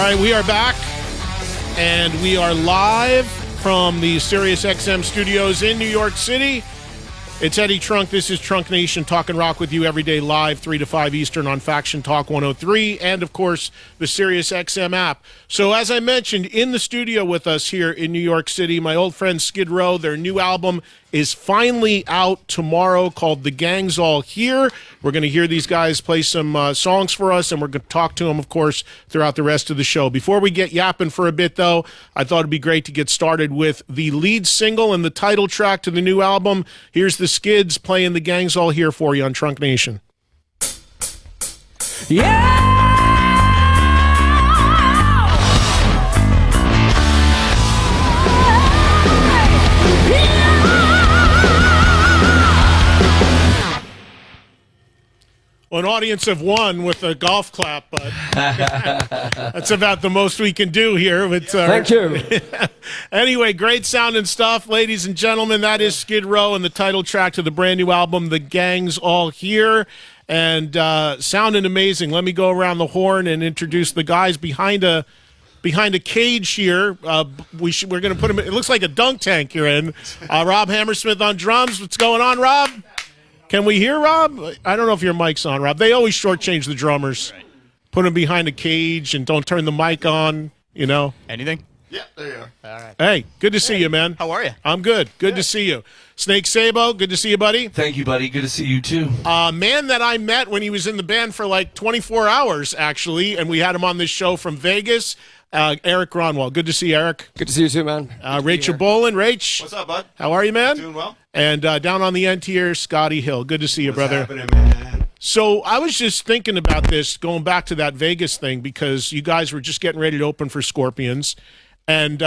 right, we are back, and we are live from the SiriusXM studios in New York City. It's Eddie Trunk. This is Trunk Nation, talking rock with you every day live, 3 to 5 Eastern on Faction Talk 103, and, of course, the SiriusXM app. So, as I mentioned, in the studio with us here in New York City, my old friend Skid Row, their new album is finally out tomorrow called The Gang's All Here. We're going to hear these guys play some songs for us, and we're going to talk to them, of course, throughout the rest of the show. Before we get yapping for a bit, though, I thought it'd be great to get started with the lead single and the title track to the new album. Here's the Skids playing The Gang's All Here for you on Trunk Nation. Yeah! Well, an audience of one with a golf clap, but that's about the most we can do here. But, Thank you. Anyway, great sounding stuff, ladies and gentlemen. That is Skid Row and the title track to the brand new album, The Gang's All Here. And sounding amazing. Let me go around the horn and introduce the guys behind a cage here. We're going to put him. It looks like a dunk tank you're in. Rob Hammersmith on drums. What's going on, Rob? Can we hear Rob? I don't know if your mic's on, Rob. They always shortchange the drummers. Right. Put them behind a cage and don't turn the mic on, you know. Anything? Yeah, there you are. All right. Hey, good to see you, man. How are you? I'm good. Good to see you. Snake Sabo, good to see you, buddy. Thank you, buddy. Good to see you, too. Man that I met when he was in the band for like 24 hours, actually, and we had him on this show from Vegas. Eric Gronwall. Good to see you, Eric. Good to see you too, man. Rachel Bolin. Rach. What's up, bud? How are you, man? Doing well. And down on the end here, Scotty Hill. Good to see you, brother. What's happening, man? So I was just thinking about this, going back to that Vegas thing, because you guys were just getting ready to open for Scorpions. And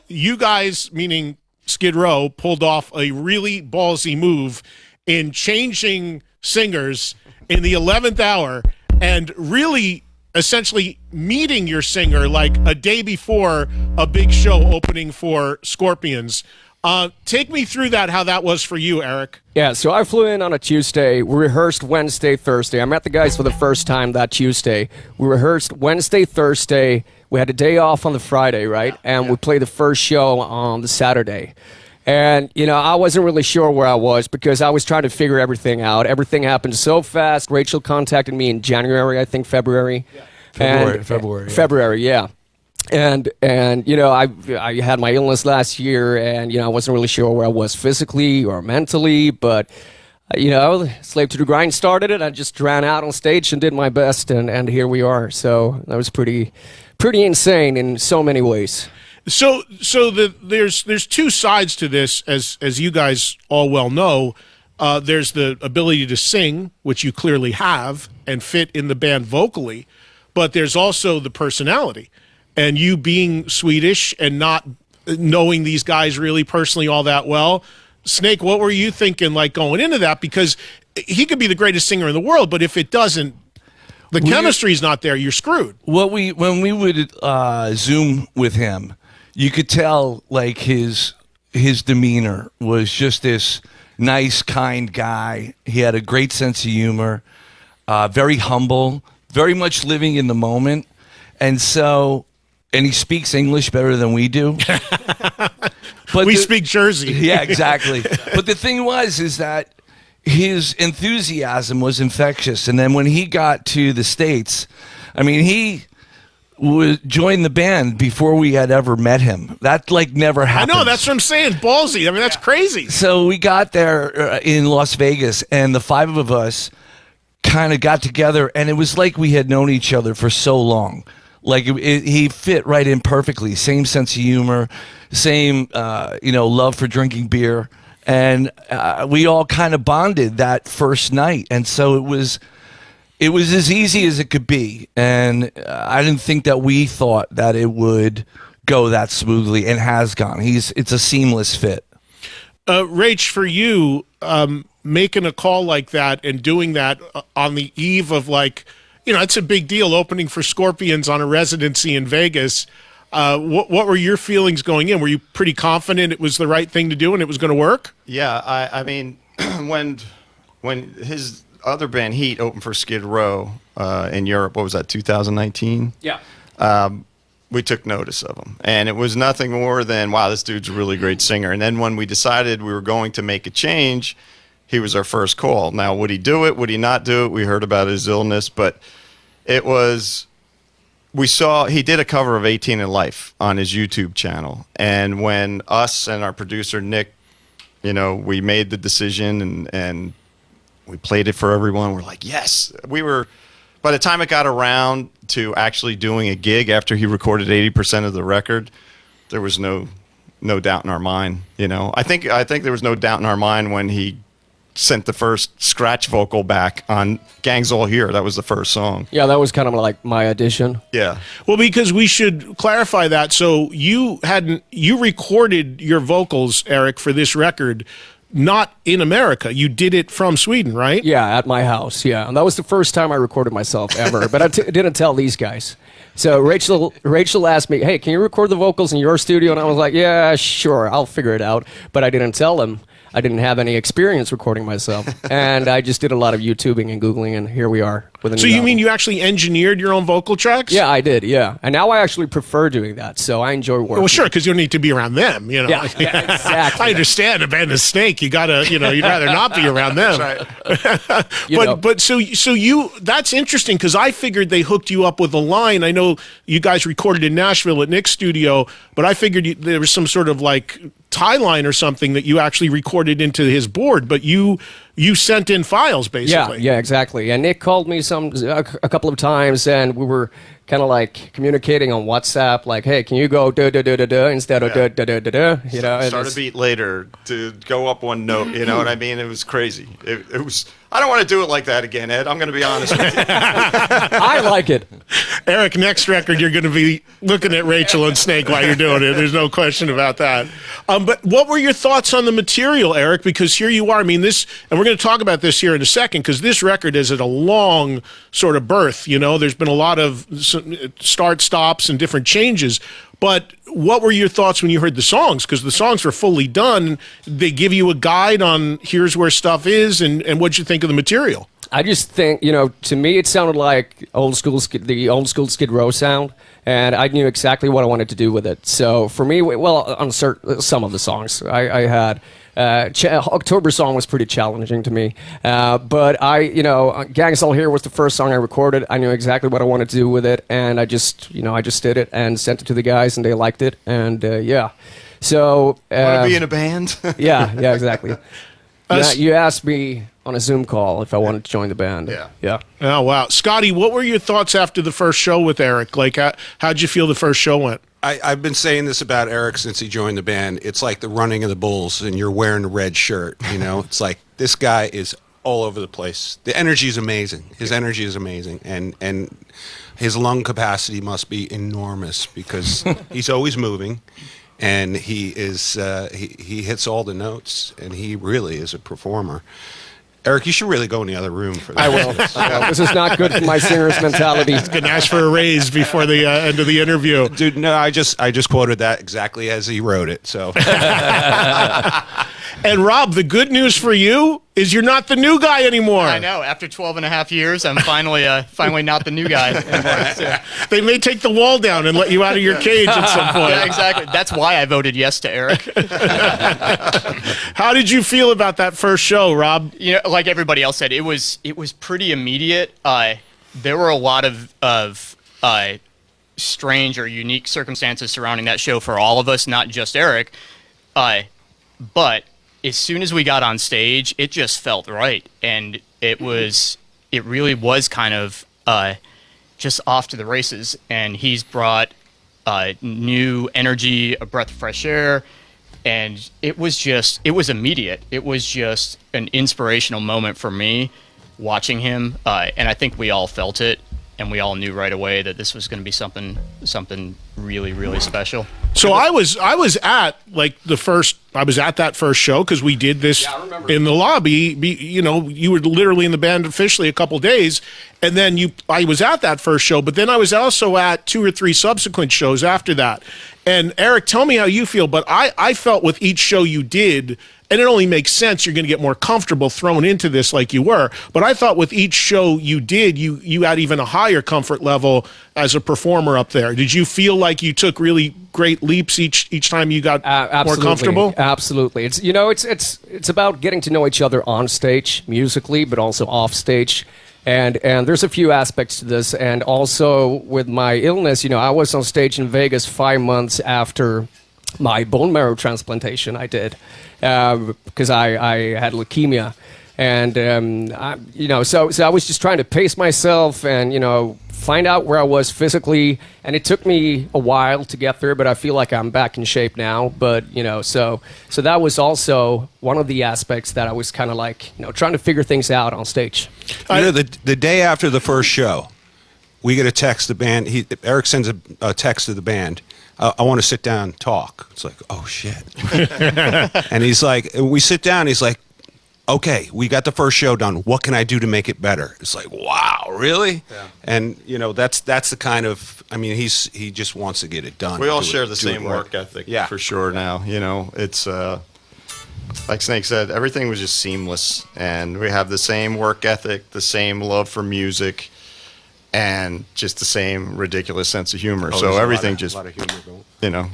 you guys, meaning Skid Row, pulled off a really ballsy move in changing singers in the 11th hour and really essentially meeting your singer like a day before a big show opening for Scorpions. Take me through that, how that was for you, Eric. Yeah, so I flew in on a Tuesday. We rehearsed Wednesday, Thursday. I met the guys for the first time that Tuesday. We rehearsed Wednesday, Thursday. We had a day off on the Friday, right? And we played the first show on the Saturday. And, you know, I wasn't really sure where I was because I was trying to figure everything out. Everything happened so fast. Rachel contacted me in January, I think February. Yeah. February, yeah. And you know, I had my illness last year, and, you know, I wasn't really sure where I was physically or mentally, but, you know, Slave to the Grind started it. I just ran out on stage and did my best, and here we are. So that was pretty insane in so many ways. So there's two sides to this, as you guys all well know. There's the ability to sing, which you clearly have and fit in the band vocally, but there's also the personality. And you being Swedish and not knowing these guys really personally all that well, Snake, what were you thinking like going into that? Because he could be the greatest singer in the world, but if it doesn't, the chemistry's not there, you're screwed. When we would Zoom with him, you could tell like his demeanor was just this nice, kind guy. He had a great sense of humor, very humble, very much living in the moment, and he speaks English better than we do. But we speak Jersey. Yeah, exactly. But the thing is that his enthusiasm was infectious. And then when he got to the States, I mean, he joined the band before we had ever met him. That, like, never happened. I know, that's what I'm saying. Ballsy. I mean, that's crazy. So we got there in Las Vegas, and the five of us kind of got together, and it was like we had known each other for so long. Like he fit right in perfectly. Same sense of humor, same love for drinking beer, and we all kind of bonded that first night. And so it was as easy as it could be. And I didn't think that we thought that it would go that smoothly, and has gone. It's a seamless fit. Rach, for you, making a call like that and doing that on the eve of, like, you know, it's a big deal opening for Scorpions on a residency in Vegas. What were your feelings going in? Were you pretty confident it was the right thing to do and it was going to work? Yeah, I mean, when his other band Heat opened for Skid Row in Europe, what was that, 2019? Yeah. we took notice of him. And it was nothing more than, wow, this dude's a really great singer. And then when we decided we were going to make a change, he was our first call. Now, would he do it? Would he not do it? We heard about his illness, but it was, we saw, he did a cover of 18 in Life on his YouTube channel. And when us and our producer, Nick, you know, we made the decision and we played it for everyone, we're like, yes. We were, by the time it got around to actually doing a gig after he recorded 80% of the record, there was no doubt in our mind, you know. I think there was no doubt in our mind when he sent the first scratch vocal back on Gang's All Here. That was the first song. Yeah, that was kind of like my audition. Yeah. Well, because we should clarify that. So you recorded your vocals, Eric, for this record, not in America. You did it from Sweden, right? Yeah, at my house. Yeah, and that was the first time I recorded myself ever. But I didn't tell these guys. So Rachel asked me, "Hey, can you record the vocals in your studio?" And I was like, "Yeah, sure, I'll figure it out." But I didn't tell them. I didn't have any experience recording myself, and I just did a lot of YouTubing and Googling, and here we are with a new So you album. mean you actually engineered your own vocal tracks? Yeah, I did, yeah. And now I actually prefer doing that, so I enjoy working. Well, sure, because you don't need to be around them, you know. Yeah, yeah, exactly. I understand a band of Snake. You gotta, you know, you'd rather not be around them. That's right. But so you, that's interesting because I figured they hooked you up with a line. I know you guys recorded in Nashville at Nick's studio, but I figured there was some sort of like tie line or something that you actually recorded into his board, but you sent in files basically. Yeah, exactly. And Nick called me a couple of times, and we were kind of like communicating on WhatsApp, like, "Hey, can you go da da da da da instead of da da da da da?" You know, Start a beat later to go up one note. You know what I mean? It was crazy. It was. I don't want to do it like that again, Ed. I'm going to be honest with you. I like it. Eric, next record, you're going to be looking at Rachel and Snake while you're doing it. There's no question about that. But what were your thoughts on the material, Eric? Because here you are. I mean, this, and we're going to talk about this here in a second, because this record is at a long sort of birth. You know, there's been a lot of start, stops, and different changes. But what were your thoughts when you heard the songs? Because the songs were fully done. They give you a guide on here's where stuff is, and what'd you think of the material? I just think, you know, to me it sounded like the old school Skid Row sound, and I knew exactly what I wanted to do with it. So for me, well, on some of the songs, I had October song was pretty challenging to me, but Gangs All Here was the first song I recorded. I knew exactly what I wanted to do with it, and I just did it and sent it to the guys, and they liked it, and yeah. So Want to be in a band? yeah, exactly. You asked me on a Zoom call if I wanted to join the band. Yeah. Oh, wow. Scotty, what were your thoughts after the first show with Eric? Like, how'd you feel the first show went? I've been saying this about Eric since he joined the band. It's like the running of the bulls, and you're wearing a red shirt. You know, it's like this guy is all over the place. The energy is amazing. His energy is amazing, and his lung capacity must be enormous because he's always moving, and he hits all the notes, and he really is a performer. Eric, you should really go in the other room for that. I will. This is not good for my singer's mentality. He's going to ask for a raise before the end of the interview. Dude, no, I just quoted that exactly as he wrote it. So, and Rob, the good news for you is you're not the new guy anymore. I know. After 12 and a half years, I'm finally not the new guy anymore. So. They may take the wall down and let you out of your cage at some point. Yeah, exactly. That's why I voted yes to Eric. How did you feel about that first show, Rob? You know, like everybody else said, it was pretty immediate. There were a lot of strange or unique circumstances surrounding that show for all of us, not just Eric. But as soon as we got on stage, it just felt right, and it really was kind of just off to the races. And he's brought new energy, a breath of fresh air, and it was immediate. It was just an inspirational moment for me watching him, and I think we all felt it, and we all knew right away that this was going to be something really, really special. So I was at that first show because we did this in the lobby. You were literally in the band officially a couple days, and then I was at that first show, but then I was also at 2 or 3 subsequent shows after that. And Eric, tell me how you feel, but I felt with each show you did, and it only makes sense, you're going to get more comfortable thrown into this like you were, but I thought with each show you did, you had even a higher comfort level as a performer up there? Did you feel like you took really great leaps each time you got more comfortable? Absolutely. It's it's about getting to know each other on stage musically, but also off stage. And there's a few aspects to this. And also with my illness, I was on stage in Vegas 5 months after my bone marrow transplantation I did, because I had leukemia. And, so I was just trying to pace myself and, find out where I was physically. And it took me a while to get there, but I feel like I'm back in shape now. But, so that was also one of the aspects that I was kind of like, trying to figure things out on stage. The day after the first show, we get a text, the band, Eric sends a text to the band. I want to sit down and talk. It's like, oh, shit. And he's like, we sit down, he's like, okay, we got the first show done. What can I do to make it better? It's like, wow, really? Yeah. And that's the kind of, he just wants to get it done. We all share the same work ethic, for sure. Now, it's like Snake said, everything was just seamless, and we have the same work ethic, the same love for music, and just the same ridiculous sense of humor. So everything just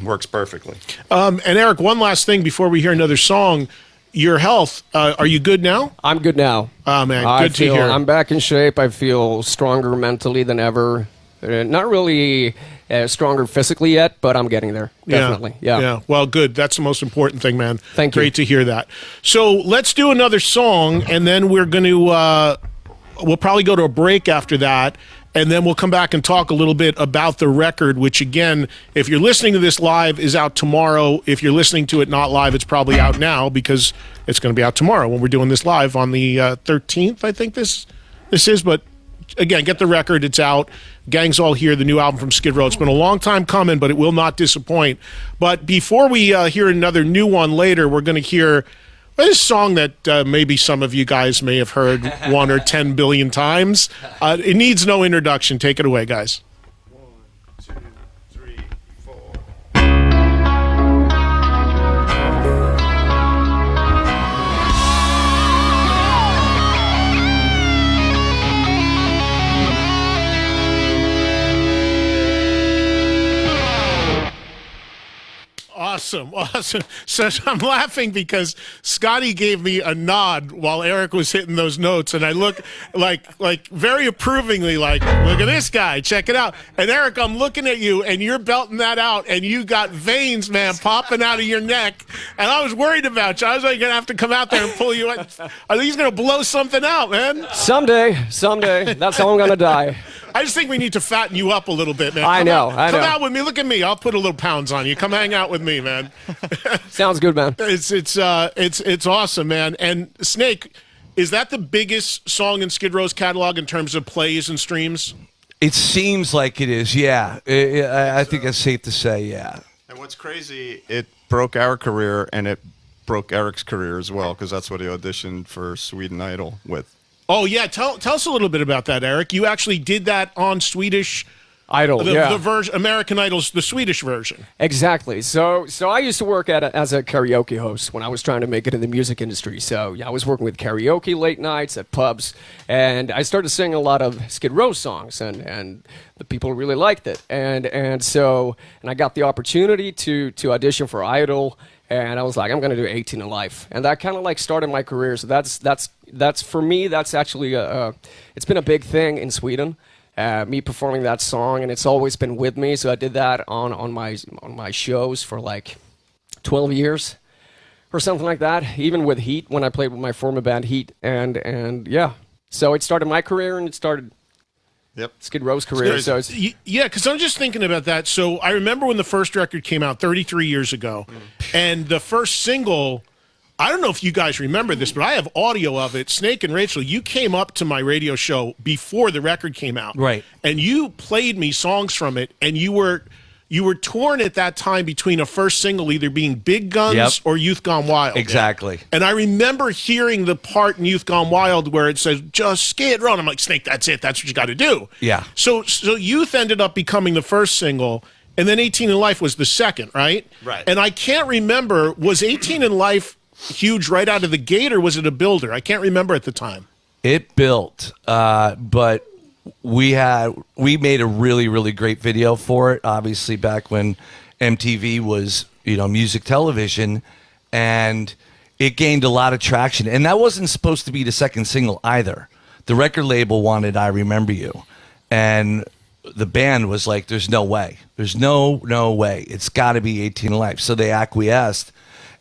works perfectly. And Eric, one last thing before we hear another song. Your health, are you good now? I'm good now. Oh, man, good to hear. I'm back in shape. I feel stronger mentally than ever. Not really stronger physically yet, but I'm getting there. Definitely. Yeah. Well, good. That's the most important thing, man. Thank you. Great to hear that. So let's do another song, and then we're going to, we'll probably go to a break after that. And then we'll come back and talk a little bit about the record, which, again, if you're listening to this live, is out tomorrow. If you're listening to it not live, it's probably out now because it's going to be out tomorrow when we're doing this live on the 13th, I think this is. But, again, get the record. It's out. Gang's All Here, the new album from Skid Row. It's been a long time coming, but it will not disappoint. But before we hear another new one later, we're going to hear this song that maybe some of you guys may have heard 1 or 10 billion times. It needs no introduction. Take it away, guys. 1, 2, 3, 4. Awesome. So I'm laughing because Scotty gave me a nod while Eric was hitting those notes, and I look like very approvingly, like, look at this guy, check it out. And Eric, I'm looking at you, and you're belting that out, and you got veins, man, popping out of your neck, and I was worried about you. I was like, gonna have to come out there and pull you out. Are these gonna blow something out, man? Someday. That's how I'm gonna die. I just think we need to fatten you up a little bit, man. I know. Come out with me. Look at me. I'll put a little pounds on you. Come hang out with me, man. Sounds good, man. It's awesome, man. And Snake, is that the biggest song in Skid Row's catalog in terms of plays and streams? It seems like it is, yeah. I think it's safe to say, yeah. And what's crazy, it broke our career, and it broke Eric's career as well, because that's what he auditioned for Sweden Idol with. Oh, yeah. Tell us a little bit about that, Eric. You actually did that on Swedish Idol, the version, American Idol's the Swedish version. Exactly. So I used to work as a karaoke host when I was trying to make it in the music industry. So yeah, I was working with karaoke late nights at pubs, and I started singing a lot of Skid Row songs, and the people really liked it. And so I got the opportunity to audition for Idol, and I was like, I'm going to do 18 in Life, and that kind of like started my career. So that's for me. That's actually it's been a big thing in Sweden. Me performing that song, and it's always been with me. So I did that on my shows for like 12 years or something like that. Even with Heat, when I played with my former band Heat, and yeah. So it started my career, and it started Skid Row's career. So yeah, because I'm just thinking about that. So I remember when the first record came out 33 years ago, and the first single. I don't know if you guys remember this, but I have audio of it. Snake and Rachel, you came up to my radio show before the record came out. Right. And you played me songs from it, and you were torn at that time between a first single either being Big Guns or Youth Gone Wild. Exactly. And I remember hearing the part in Youth Gone Wild where it says, just Skid Row. And I'm like, Snake, that's it. That's what you got to do. Yeah. So Youth ended up becoming the first single, and then 18 in Life was the second, right? Right. And I can't remember, was 18 in Life huge right out of the gate, or was it a builder? I can't remember at the time. It built, but we made a really, really great video for it. Obviously, back when MTV was, music television, and it gained a lot of traction. And that wasn't supposed to be the second single either. The record label wanted "I Remember You," and the band was like, "There's no way. There's no way. It's got to be 18 in Life." So they acquiesced,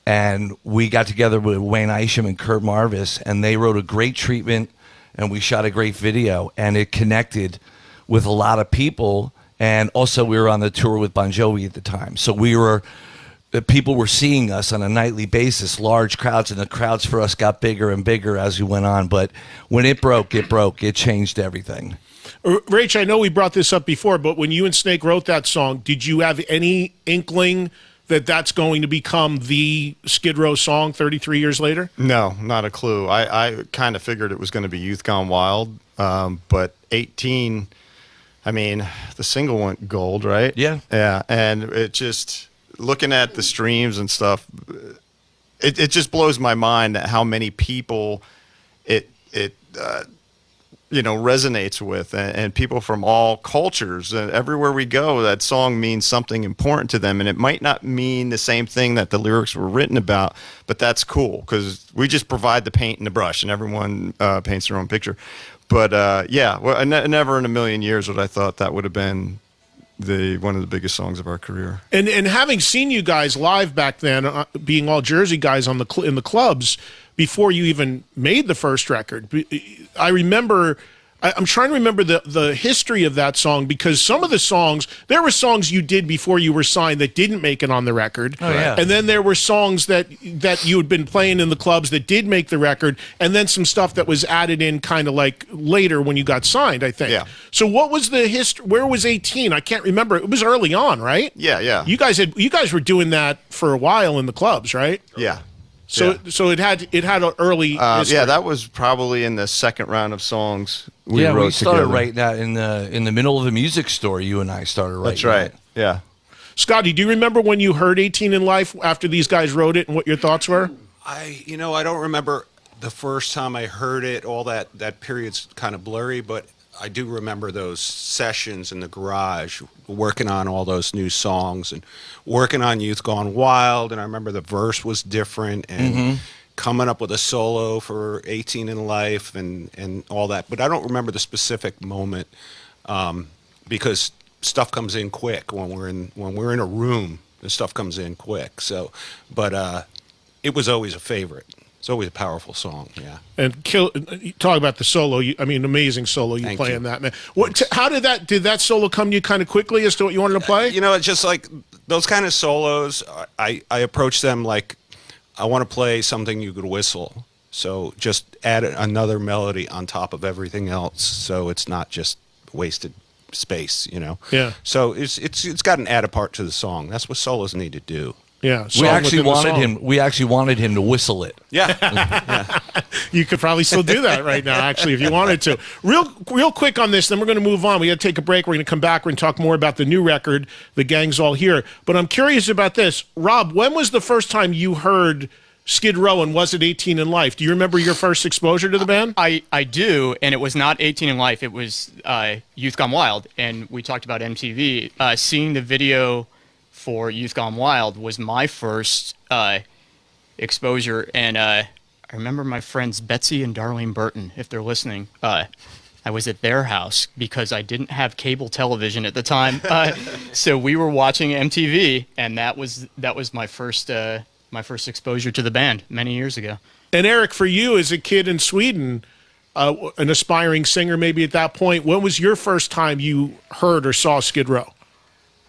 and we got together with Wayne Isham and Kurt Marvis, and they wrote a great treatment, and we shot a great video, and it connected with a lot of people. And also, we were on the tour with Bon Jovi at the time, so people were seeing us on a nightly basis, large crowds, and the crowds for us got bigger and bigger as we went on. But when it broke. It changed everything. Rach, I know we brought this up before, but when you and Snake wrote that song, did you have any inkling that that's going to become the Skid Row song 33 years later? No, not a clue. I kind of figured it was going to be Youth Gone Wild, but 18, I mean, the single went gold, right? Yeah. Yeah, and it just, looking at the streams and stuff, it just blows my mind that how many people it resonates with, and people from all cultures, and everywhere we go, that song means something important to them, and it might not mean the same thing that the lyrics were written about, but that's cool because we just provide the paint and the brush, and everyone paints their own picture. But never in a million years would I thought that would have been one of the biggest songs of our career. And having seen you guys live back then, being all Jersey guys in the clubs before you even made the first record, I remember. I'm trying to remember the history of that song, because some of the songs, there were songs you did before you were signed that didn't make it on the record. Oh, yeah. And then there were songs that you had been playing in the clubs that did make the record, and then some stuff that was added in kind of like later when you got signed, I think. Yeah. So what was the history? Where was 18? I can't remember. It was early on, right? Yeah. You guys were doing that for a while in the clubs, right? Yeah. So it had an early history. Yeah, that was probably in the second round of songs we wrote we started together. writing that in the middle of the music store. You and I started writing. That's right. that. Yeah. Scotty, do you remember when you heard 18 in Life after these guys wrote it and what your thoughts were? I don't remember the first time I heard it. All that period's kind of blurry, but I do remember those sessions in the garage, working on all those new songs and working on Youth Gone Wild. And I remember the verse was different, and coming up with a solo for 18 in Life and all that. But I don't remember the specific moment, because stuff comes in quick when we're in a room. The stuff comes in quick. So, but it was always a favorite. It's always a powerful song, yeah. And talk about the solo. Amazing solo you play in that, man. How did that solo come to you kind of quickly as to what you wanted to play? It's just like those kind of solos. I approach them like I want to play something you could whistle. So just add another melody on top of everything else, so it's not just wasted space, Yeah. So it's got an added part to the song. That's what solos need to do. Yeah, We actually wanted him to whistle it. Yeah. You could probably still do that right now, actually, if you wanted to. Real quick on this, then we're going to move on. We got to take a break. We're going to come back. We're going to talk more about the new record, The Gang's All Here. But I'm curious about this. Rob, when was the first time you heard Skid Row, and was it 18 in Life? Do you remember your first exposure to the band? I do, and it was not 18 in Life. It was Youth Gone Wild, and we talked about MTV. Seeing the video for Youth Gone Wild was my first exposure, and I remember my friends Betsy and Darlene Burton, if they're listening. I was at their house because I didn't have cable television at the time, so we were watching MTV, and that was my first exposure to the band many years ago. And Eric, for you as a kid in Sweden, an aspiring singer maybe at that point, when was your first time you heard or saw Skid Row?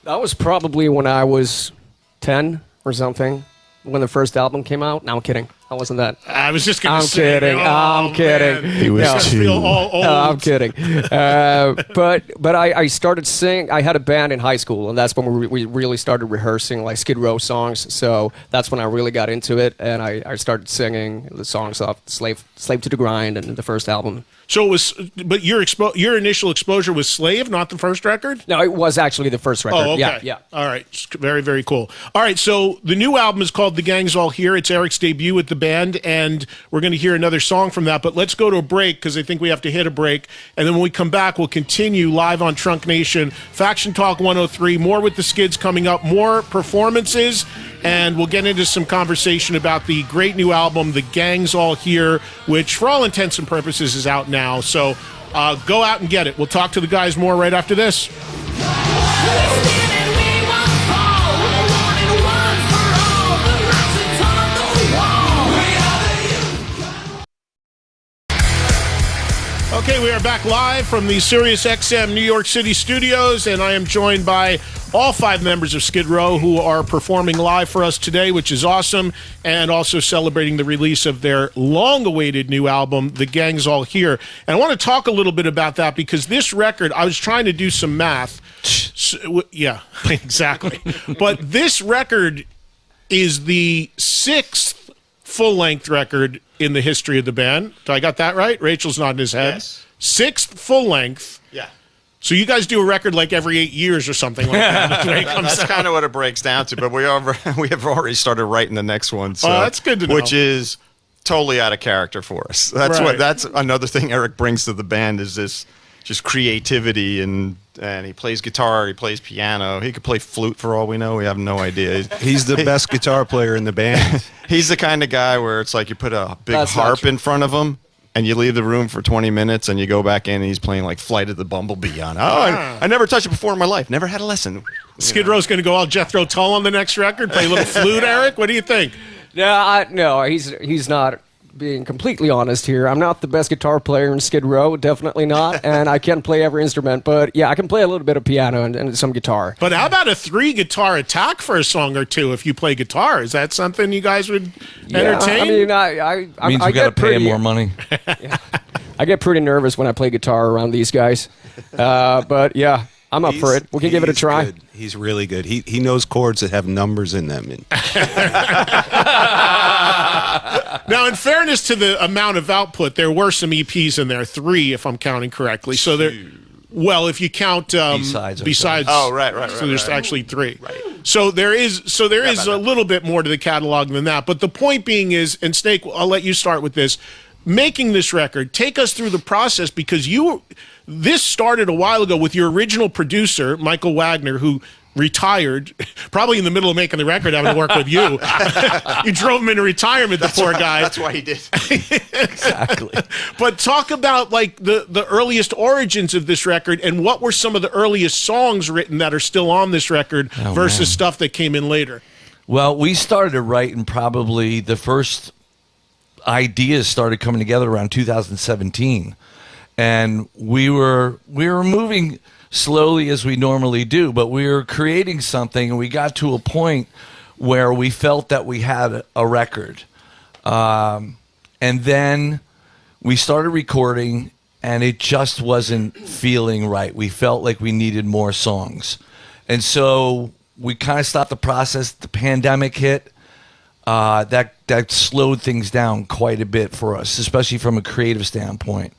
That was probably when I was 10 or something, when the first album came out. No, I'm kidding. I wasn't that. I was just going to say. I'm kidding. Man. He was Feel all old. I'm kidding. But I started singing. I had a band in high school, and that's when we really started rehearsing like Skid Row songs. So that's when I really got into it, and I started singing the songs off Slave to the Grind and the first album. So it was, but your initial exposure was Slave, not the first record? No, it was actually the first record. Oh, okay. Yeah. All right. Very, very cool. All right. So the new album is called The Gang's All Here. It's Eric's debut with the band, and we're going to hear another song from that. But let's go to a break because I think we have to hit a break. And then when we come back, we'll continue live on Trunk Nation, Faction Talk 103, more with the Skids coming up, more performances, and we'll get into some conversation about the great new album, The Gang's All Here, which for all intents and purposes is out now. So go out and get it. We'll talk to the guys more right after this. Okay, we are back live from the SiriusXM New York City studios, and I am joined by all 5 members of Skid Row who are performing live for us today, which is awesome, and also celebrating the release of their long-awaited new album, The Gang's All Here. And I want to talk a little bit about that because this record, I was trying to do some math. Yeah, exactly. But this record is the 6th full-length record in the history of the band. So I got that right? Rachel's nodding his head. Yes. 6th full length. Yeah. So you guys do a record like every 8 years or something like that. That's kind of what it breaks down to. But we have already started writing the next one. So, that's good to know. Which is totally out of character for us. That's Right. that's another thing Eric brings to the band is this just creativity and he plays guitar, he plays piano, he could play flute for all we know. We have no idea. He's the best guitar player in the band. He's the kind of guy where it's like you put a big That's not harp true. in front of him and you leave the room for 20 minutes and you go back in and he's playing like Flight of the Bumblebee on. I never touched it before in my life. Never had a lesson. Skid Row's going to go all Jethro Tull on the next record, play a little flute, Eric? What do you think? No, he's not being completely honest here. I'm not the best guitar player in Skid Row, definitely not, and I can't play every instrument, but yeah, I can play a little bit of piano and some guitar. But how about a 3-guitar attack for a song or two if you play guitar? Is that something you guys would entertain? I Means I we got to get pay pretty, him more money. I get pretty nervous when I play guitar around these guys, but yeah, I'm up for it. We can give it a He's try. good. He's really good. He knows chords that have numbers in them. And Now, in fairness to the amount of output, there were some EPs in there, 3 if I'm counting correctly. So there, well, if you count B-sides. Oh, right. So there's actually 3. Right. So there is a little bit more to the catalog than that. But the point being is, and Snake, I'll let you start with this. Making this record, take us through the process because this started a while ago with your original producer, Michael Wagner, who retired, probably in the middle of making the record, having to work with you. You drove him into retirement, the poor guy. That's why he did. Exactly. But talk about like the earliest origins of this record and what were some of the earliest songs written that are still on this record versus stuff that came in later. Well, we started writing probably the first ideas started coming together around 2017, and we were moving slowly as we normally do, but we were creating something, and we got to a point where we felt that we had a record, and then we started recording, and it just wasn't feeling right. We felt like we needed more songs, and so we kind of stopped the process. The pandemic hit. That slowed things down quite a bit for us, especially from a creative standpoint.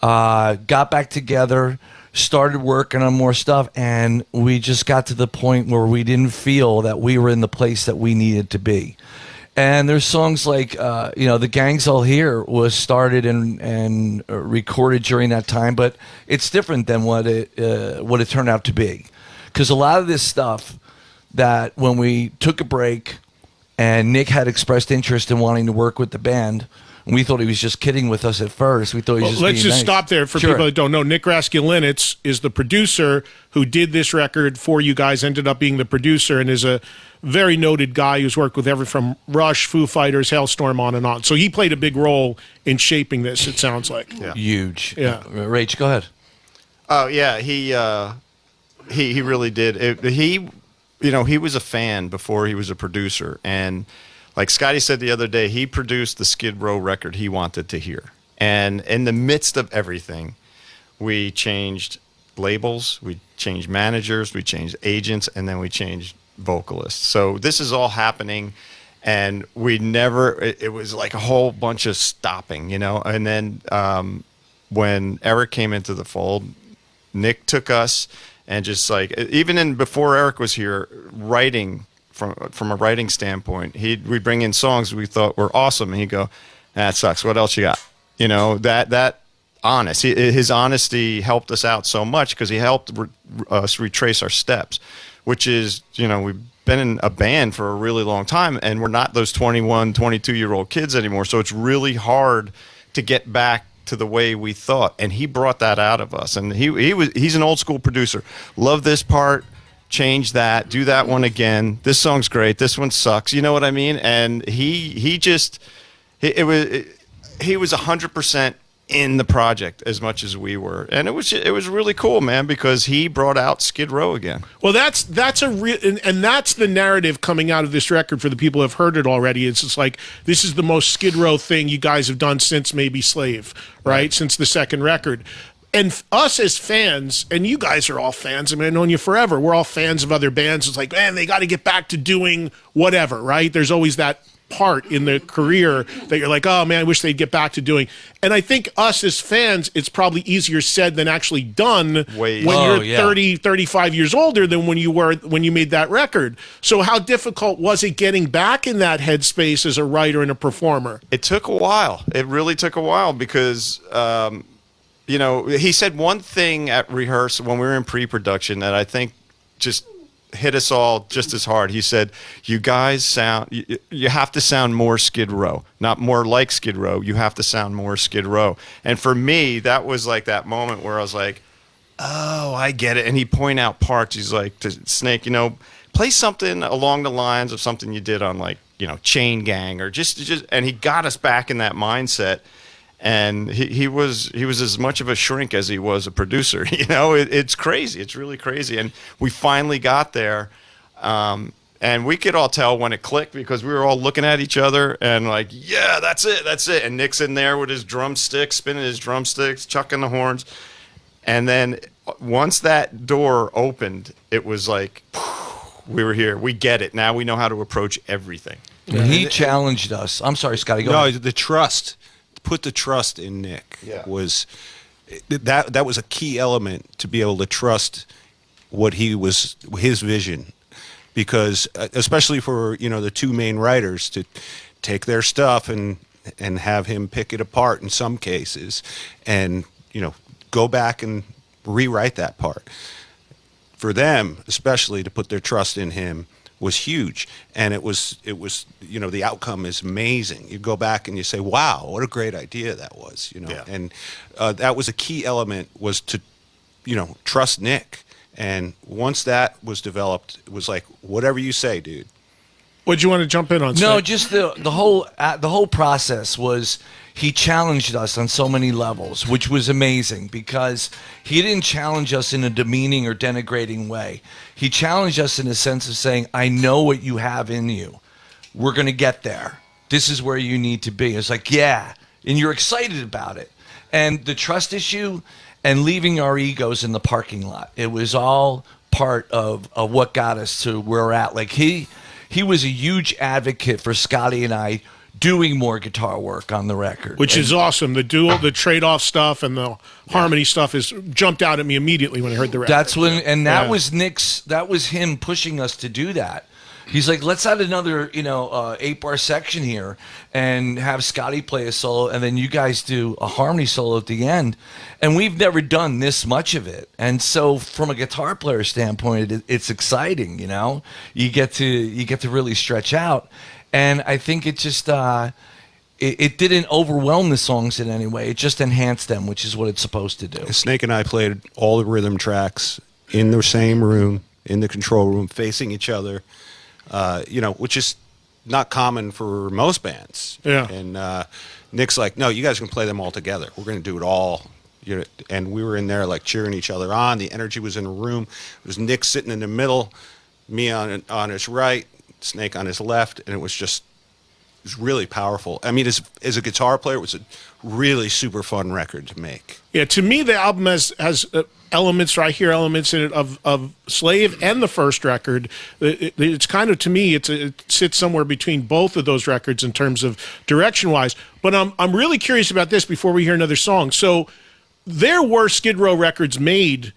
Got back together, started working on more stuff, and we just got to the point where we didn't feel that we were in the place that we needed to be. And there's songs like, The Gang's All Here was started and recorded during that time, but it's different than what it turned out to be. Because a lot of this stuff that when we took a break and Nick had expressed interest in wanting to work with the band, and we thought he was just kidding with us at first. We thought he was just let's being just nice. stop there for Sure. people that don't know. Nick Raskulinecz is the producer who did this record for you guys, ended up being the producer, and is a very noted guy who's worked with everyone from Rush, Foo Fighters, Hellstorm, on and on. So he played a big role in shaping this, it sounds like. Yeah. Huge. Yeah. Rach, go ahead. Oh yeah, he really did. He was a fan before he was a producer, and like Scotty said the other day, he produced the Skid Row record he wanted to hear. And in the midst of everything, we changed labels, we changed managers, we changed agents, and then we changed vocalists. So this is all happening, and it was like a whole bunch of stopping, And then when Eric came into the fold, Nick took us and just like, even before Eric was here, writing from a writing standpoint. We'd bring in songs we thought were awesome, and he'd go, "That sucks. What else you got?" You know, that honest. His honesty helped us out so much because he helped us retrace our steps, which is, you know, we've been in a band for a really long time, and we're not those 21, 22-year-old kids anymore. So it's really hard to get back to the way we thought, and he brought that out of us. And he's an old school producer. Love this part. Change that, do that one again. This song's great. This one sucks. You know what I mean? And he was 100% in the project as much as we were, and it was really cool, man, because he brought out Skid Row again. Well, that's a real, and that's the narrative coming out of this record for the people who have heard it already. It's just like, this is the most Skid Row thing you guys have done since maybe Slave, right? Since the second record. And us as fans, and you guys are all fans, I mean, I've known you forever. We're all fans of other bands. It's like, man, they got to get back to doing whatever, right? There's always that part in the career that you're like, oh man, I wish they'd get back to doing. And I think us as fans, it's probably easier said than actually done when you're 30, 35 years older than when you made that record. So how difficult was it getting back in that headspace as a writer and a performer? It took a while. It really took a while because, you know, he said one thing at rehearsal when we were in pre-production that I think just hit us all just as hard. He said, you guys you have to sound more Skid Row, not more like Skid Row. You have to sound more Skid Row. And for me, that was like that moment where I was like, oh, I get it. And he'd point out parts. He's like, to Snake, you know, play something along the lines of something you did on, like, you know, Chain Gang, or just and he got us back in that mindset. And he was as much of a shrink as he was a producer. You know, it's crazy. It's really crazy. And we finally got there, and we could all tell when it clicked because we were all looking at each other and like, yeah, that's it. And Nick's in there with his drumsticks, spinning his drumsticks, chucking the horns. And then once that door opened, it was like, we were here. We get it. Now we know how to approach everything. And he challenged us. I'm sorry, Scotty. Go ahead. The trust. Put the trust in Nick was that was a key element to be able to trust what his vision, because especially for, you know, the two main writers to take their stuff and have him pick it apart in some cases and, you know, go back and rewrite that part. For them, especially, to put their trust in him was huge, and it was you know, the outcome is amazing. You go back and you say, wow, what a great idea that was, you know. And that was a key element, was to, you know, trust Nick. And once that was developed, it was like, whatever you say, dude. Would you want to jump in on? No, Snake? just the whole process was, he challenged us on so many levels, which was amazing, because he didn't challenge us in a demeaning or denigrating way. He challenged us in a sense of saying, I know what you have in you. We're going to get there. This is where you need to be. It's like, yeah, and you're excited about it. And the trust issue and leaving our egos in the parking lot, it was all part of what got us to where we're at. Like, he was a huge advocate for Scotty and I doing more guitar work on the record, which is awesome. The trade-off stuff and the harmony stuff is jumped out at me immediately when I heard the record. That's when, and that was Nick's. That was him pushing us to do that. He's like, let's add another, 8-bar section here and have Scotty play a solo, and then you guys do a harmony solo at the end. And we've never done this much of it. And so, from a guitar player standpoint, it's exciting. You know, you get to really stretch out. And I think it just it didn't overwhelm the songs in any way. It just enhanced them, which is what it's supposed to do. Snake and I played all the rhythm tracks in the same room, in the control room, facing each other, which is not common for most bands. Yeah. And Nick's like, no, you guys can play them all together. We're going to do it all. And we were in there like cheering each other on. The energy was in the room. It was Nick sitting in the middle, me on his right, Snake on his left, and it was really powerful. I mean, as a guitar player, it was a really super fun record to make. Yeah, to me, the album has elements, or I hear elements in it of Slave and the first record. It's kind of, to me, it sits somewhere between both of those records in terms of direction-wise. But I'm really curious about this before we hear another song. So there were Skid Row records made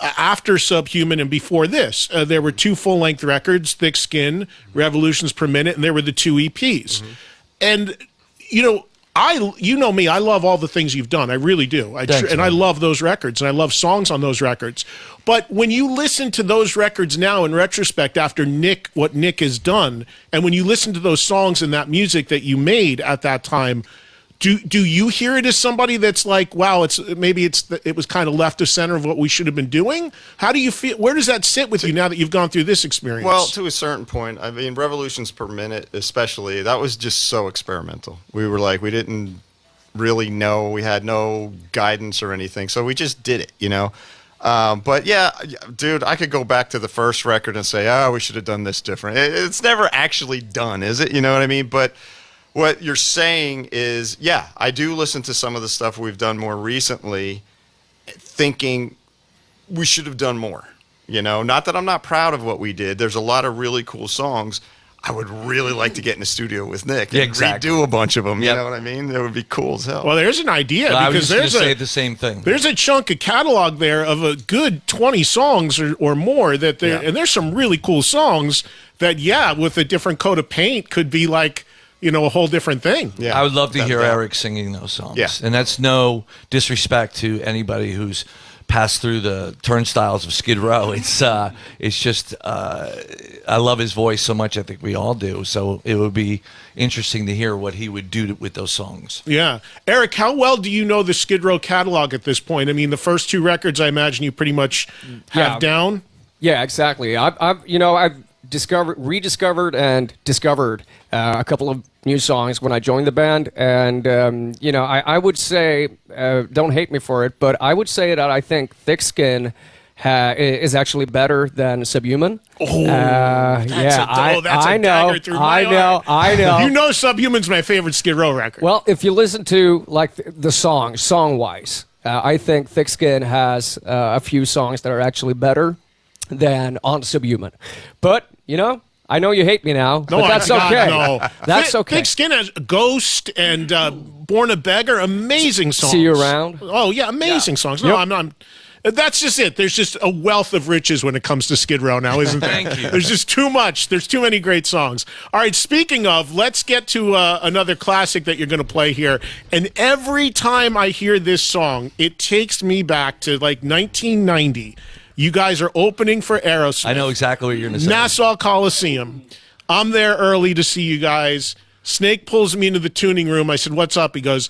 after Subhuman and before this. There were 2 full-length records, Thick Skin, Revolutions Per Minute, and there were the 2 EPs. And, you know me, I love all the things you've done. I really do. I love those records, and I love songs on those records. But when you listen to those records now in retrospect after what Nick has done, and when you listen to those songs and that music that you made at that time, do you hear it as somebody that's like, wow, it was kind of left of center of what we should have been doing? How do you feel? Where does that sit with you now that you've gone through this experience? Well, to a certain point, I mean, Revolutions Per Minute, especially, that was just so experimental. We were like, we didn't really know, we had no guidance or anything, so we just did it, you know. But yeah, dude, I could go back to the first record and say, oh, we should have done this different. It's never actually done, is it? You know what I mean? But what you're saying is, yeah, I do listen to some of the stuff we've done more recently thinking we should have done more. You know, not that I'm not proud of what we did. There's a lot of really cool songs. I would really like to get in the studio with Nick and redo a bunch of them. You know what I mean? That would be cool as hell. Well, there's an idea. Well, because I was going to say the same thing. There's a chunk of catalog there of a good 20 songs or more and there's some really cool songs that, with a different coat of paint could be like, you know, a whole different thing. Yeah, I would love to hear Eric singing those songs. Yeah. And that's no disrespect to anybody who's passed through the turnstiles of Skid Row. It's just, I love his voice so much. I think we all do. So it would be interesting to hear what he would do with those songs. Yeah. Eric, how well do you know the Skid Row catalog at this point? I mean, the first 2 records, I imagine you pretty much have down. Yeah, exactly. I've rediscovered and discovered a couple of new songs when I joined the band, and I would say, don't hate me for it, but I would say that I think Thick Skin is actually better than Subhuman. I know. You know, Subhuman's my favorite Skid Row record. Well, if you listen to like the song-wise, I think Thick Skin has a few songs that are actually better than on Subhuman. But, you know, I know you hate me now, but that's okay. No. That's okay. Thick Skin has Ghost and Born a Beggar, amazing songs. See You Around. Oh, yeah, amazing songs. No, I'm not. That's just it. There's just a wealth of riches when it comes to Skid Row now, isn't there? Thank you. There's just too much. There's too many great songs. All right, speaking of, let's get to another classic that you're going to play here. And every time I hear this song, it takes me back to like 1990. You guys are opening for Aerosmith. I know exactly what you're going to say. Nassau Coliseum. I'm there early to see you guys. Snake pulls me into the tuning room. I said, what's up? He goes,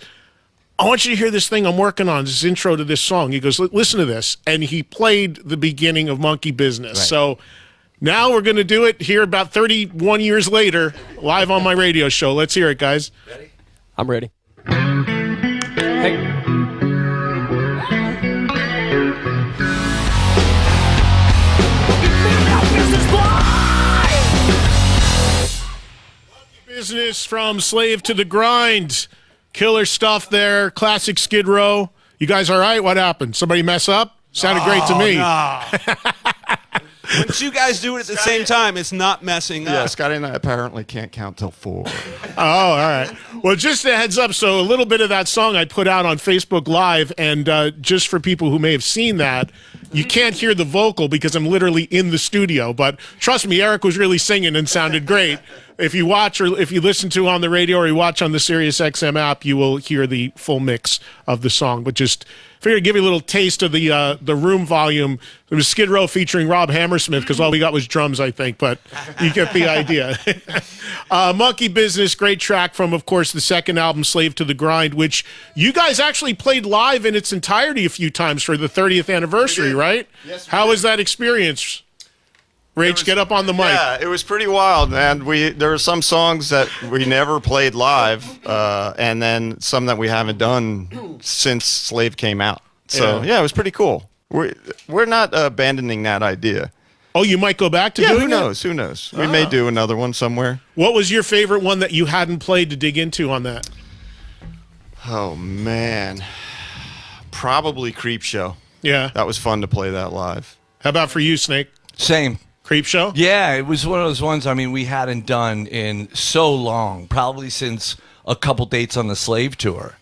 I want you to hear this thing I'm working on, this intro to this song. He goes, listen to this. And he played the beginning of Monkey Business. Right. So now we're going to do it here about 31 years later, live on my radio show. Let's hear it, guys. Ready? I'm ready. Hey. Business from Slave to the Grind. Killer stuff there. Classic Skid Row. You guys all right? What happened? Somebody mess up? Sounded great to me. No. Once you guys do it at the same time, it's not messing up. Yeah, Scotty and I apparently can't count till 4. Oh, all right. Well, just a heads up. So a little bit of that song I put out on Facebook Live, and just for people who may have seen that, you can't hear the vocal because I'm literally in the studio. But trust me, Eric was really singing and sounded great. If you watch or if you listen to on the radio or you watch on the SiriusXM app, you will hear the full mix of the song. But just figured to give you a little taste of the room volume. It was Skid Row featuring Rob Hammersmith because all we got was drums, I think. But you get the idea. Monkey Business, great track from, of course, the second album, Slave to the Grind, which you guys actually played live in its entirety a few times for the 30th anniversary, right? Yes. How was that experience? Rach, get up on the mic. Yeah, it was pretty wild, man. There were some songs that we never played live, and then some that we haven't done since Slave came out. So yeah, it was pretty cool. We're not abandoning that idea. Oh, you might go back to doing it? Who knows? Who knows? We may do another one somewhere. What was your favorite one that you hadn't played to dig into on that? Oh, man. Probably Creep Show. Yeah. That was fun to play that live. How about for you, Snake? Same. Creep Show? Yeah, it was one of those ones, I mean, we hadn't done in so long, probably since a couple dates on the Slave tour.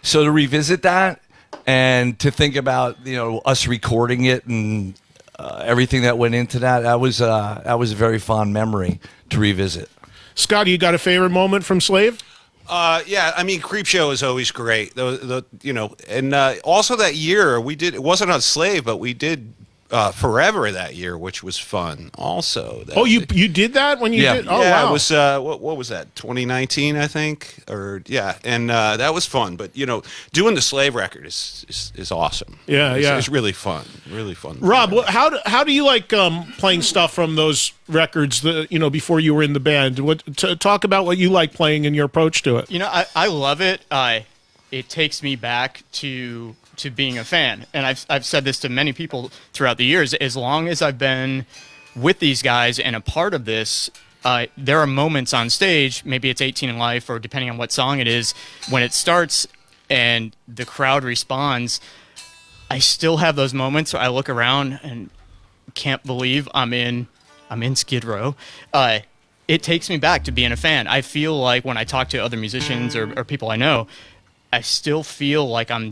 So to revisit that and to think about us recording it and everything that went into that was a very fond memory to revisit. Scotty, you got a favorite moment from Slave? Yeah, I mean, Creepshow is always great. And also that year it wasn't on Slave, but we did Forever that year, which was fun. Also, you did that when you did? Oh, yeah, wow. it was what was that? 2019, I think, and that was fun. But doing the Slave record is awesome. Yeah, it's really fun, really fun. Rob, how do you like playing stuff from those records? Before you were in the band, talk about what you like playing and your approach to it. I love it. It takes me back to being a fan. And I've said this to many people throughout the years. As long as I've been with these guys and a part of this, there are moments on stage, maybe it's 18 in Life or depending on what song it is, when it starts and the crowd responds, I still have those moments where I look around and can't believe I'm in Skid Row. It takes me back to being a fan. I feel like when I talk to other musicians or people I know, I still feel like I'm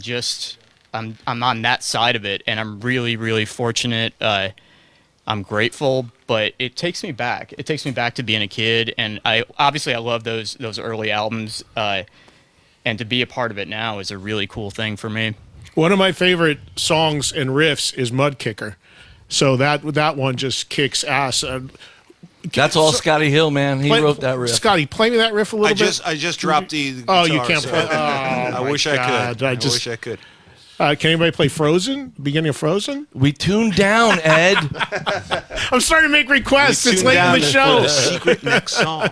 on that side of it, and I'm really, really fortunate. I'm grateful, but it takes me back. It takes me back to being a kid, and I love those early albums, and to be a part of it now is a really cool thing for me. One of my favorite songs and riffs is Mud Kicker, so that one just kicks ass. That's all Scotty Hill, man. He wrote that riff. Scotty, play me that riff a little bit. I just dropped the guitar, you can't play. I wish I could. I wish I could. Can anybody play Frozen? Beginning of Frozen? We tuned down, Ed. I'm starting to make requests. It's late in the show. The secret next song.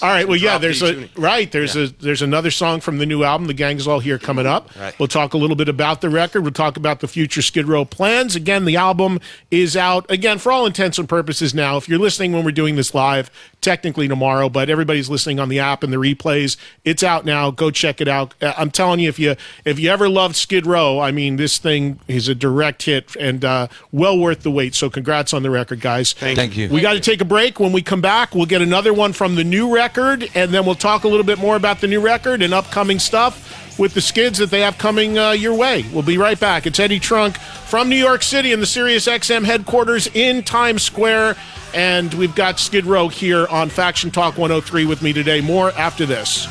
All right. Well, yeah. There's another song from the new album, The Gang's All Here, coming up. Right. We'll talk a little bit about the record. We'll talk about the future Skid Row plans. Again, the album is out again for all intents and purposes now. If you're listening when we're doing this live, technically tomorrow, but everybody's listening on the app and the replays. It's out now. Go check it out. I'm telling you, if you ever loved Skid Row, I mean, this thing is a direct hit and well worth the wait. So congrats on the record, guys. Thank you. We got to take a break. When we come back, we'll get another one from the new record, and then we'll talk a little bit more about the new record and upcoming stuff with the Skids that they have coming your way. We'll be right back. It's Eddie Trunk from New York City in the SiriusXM headquarters in Times Square, and we've got Skid Row here on Faction Talk 103 with me today. More after this.